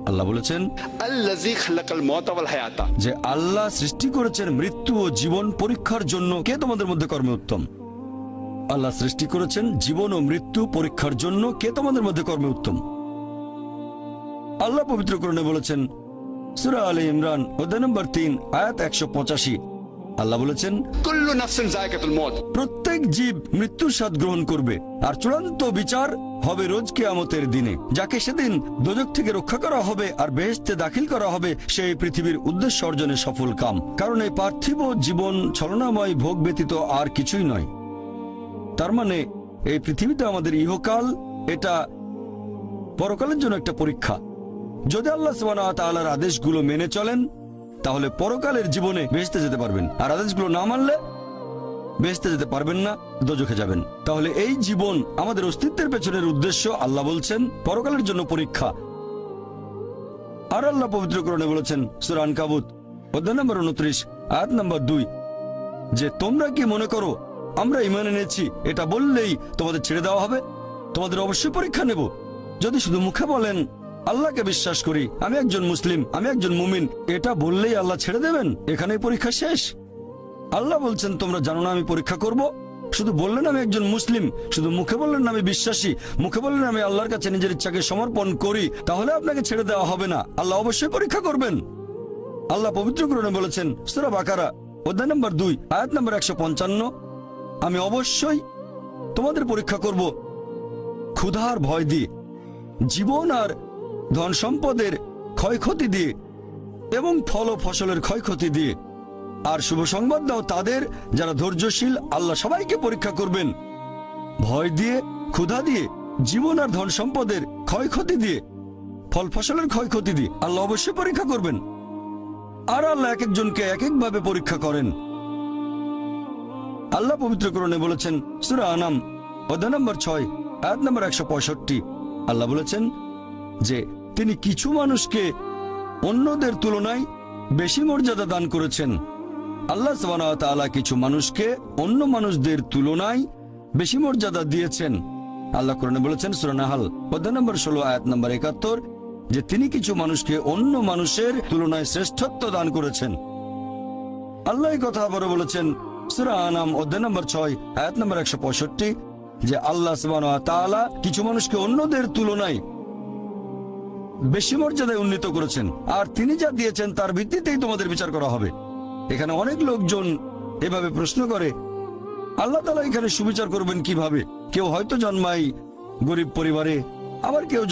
আল্লাহ বলেছেন আল্লাযী খালাকাল মাউতা ওয়াল হায়াতা, যে আল্লাহ সৃষ্টি করেছেন মৃত্যু ও জীবন পরীক্ষার জন্য। কে তোমাদের মধ্যে কর্মে উত্তম? আল্লাহ সৃষ্টি করেছেন জীবন ও মৃত্যু পরীক্ষার জন্য। কে তোমাদের মধ্যে কর্মে উত্তম? আল্লাহ পবিত্র কোরআনে বলেছেন সূরা আলে ইমরান অধ্যায় নম্বর 3 আয়াত 185, আল্লাহ বলেছেন কুল্লু নাফসিন যায়কাতুল মউত, প্রত্যেক জীব মৃত্যুর স্বাদ গ্রহণ করবে, আর চূড়ান্ত বিচার হবে রোজ কিয়ামতের দিনে। যাকে সেদিন দোজখ থেকে রক্ষা করা হবে আর বেহেশতে দাখিল করা হবে, সেই পৃথিবীর উদ্দেশ্য অর্জনে সফল কাম। কারণ এই পার্থিব জীবন ছলনাময় ভোগ ব্যতীত আর কিছুই নয়। তার মানে এই পৃথিবীতে আমাদের ইহকাল, এটা পরকালের জন্য একটা পরীক্ষা। যদি আল্লাহ সুবহানাহু ওয়া তাআলার আদেশগুলো মেনে চলেন তাহলে পরকালের জীবনে বেহেশতে যেতে পারবেন, আর আদেশগুলো না মানলে বেহেশতে যেতে পারবেন না, দোজখে যাবেন। তাহলে এই জীবন আমাদের অস্তিত্বের পেছনের উদ্দেশ্য। আল্লাহ বলছেন পরকালের জন্য পরীক্ষা। আর আল্লাহ পবিত্র কোরআনে বলেছেন সূরা আনকাবুত অধ্যায় নম্বর 29 আয়াত নম্বর 2, যে তোমরা কি মনে করো আমরা ঈমান এনেছি এটা বললেই তোমাদের ছেড়ে দেওয়া হবে? তোমাদের অবশ্যই পরীক্ষা নেব। যদি শুধু মুখে বলেন আল্লাহকে বিশ্বাস করি, আমি একজন মুসলিম, আমি একজন মুমিন, এটা বললেই আল্লাহ ছেড়ে দেবেন? এখানেই পরীক্ষা শেষ? আল্লাহ বলছেন তোমরা জানো না আমি পরীক্ষা করব? শুধু বললেন আমি একজন মুসলিম, শুধু মুখে বললেন আমি বিশ্বাসী, মুখে বললেন আমি আল্লাহর কাছে নিজের ইচ্ছাকে সমর্পণ করি, তাহলে আপনাকে ছেড়ে দেওয়া হবে না। আল্লাহ অবশ্যই পরীক্ষা করবেন। আল্লাহ পবিত্র কোরআনে বলেছেন সূরা বাকারা অধ্যায় নম্বর 2 আয়াত নম্বর 155, আমি অবশ্যই তোমাদের পরীক্ষা করব ক্ষুধার ভয় দিয়ে, জীবন আর ধন সম্পদের ক্ষয়ক্ষতি দিয়ে, এবং ফল ও ফসলের ক্ষয়ক্ষতি দিয়ে। আর শুভ সংবাদ দাও তাদের যারা ধৈর্যশীল। আল্লাহ সবাইকে পরীক্ষা করবেন ভয় দিয়ে, ক্ষুধা দিয়ে, জীবন আর ধন সম্পদের ক্ষয়ক্ষতি দিয়ে, ফল ফসলের ক্ষয়ক্ষতি দিয়ে। আল্লাহ অবশ্যই পরীক্ষা করবেন। আর আল্লাহ এক একজনকে এক একভাবে পরীক্ষা করেন। আল্লাহ পবিত্র কোরআনে বলেছেন সূরা আনাম অধ্যায় নম্বর 6 আয়াত নম্বর 165, আল্লাহ বলেছেন যে তিনি কিছু মানুষকে অন্যদের তুলনায় বেশি মর্যাদা দান করেছেন। আল্লাহ সুবহানাহু ওয়া তাআলা কিছু মানুষকে অন্য মানুষদের তুলনায় বেশি মর্যাদা দিয়েছেন। আল্লাহ কোরআনে বলেছেন সূরা নাহাল অধ্যায় নম্বর 16 আয়াত নম্বর 71, যে তিনি কিছু মানুষকে অন্য মানুষের তুলনায় শ্রেষ্ঠত্ব দান করেছেন। আল্লাহ এই কথা আবারও বলেছেন সূরা আনাম অধ্যায় নম্বর 6 আয়াত নম্বর 165, যে আল্লাহ সুবহানাহু ওয়া তাআলা কিছু মানুষকে অন্যদের তুলনায় বেশি মর্যাদায় উন্নীত করেছেন, আর তিনি যা দিয়েছেন তার ভিত্তিতেই তোমাদের বিচার করা হবে। এখানে অনেক লোকজন এভাবে প্রশ্ন করে আল্লাহ তাআলা এখানে সুবিচার করবেন কিভাবে? কেউ হয়তো জন্মায় গরিব পরিবারে, আবার কেউ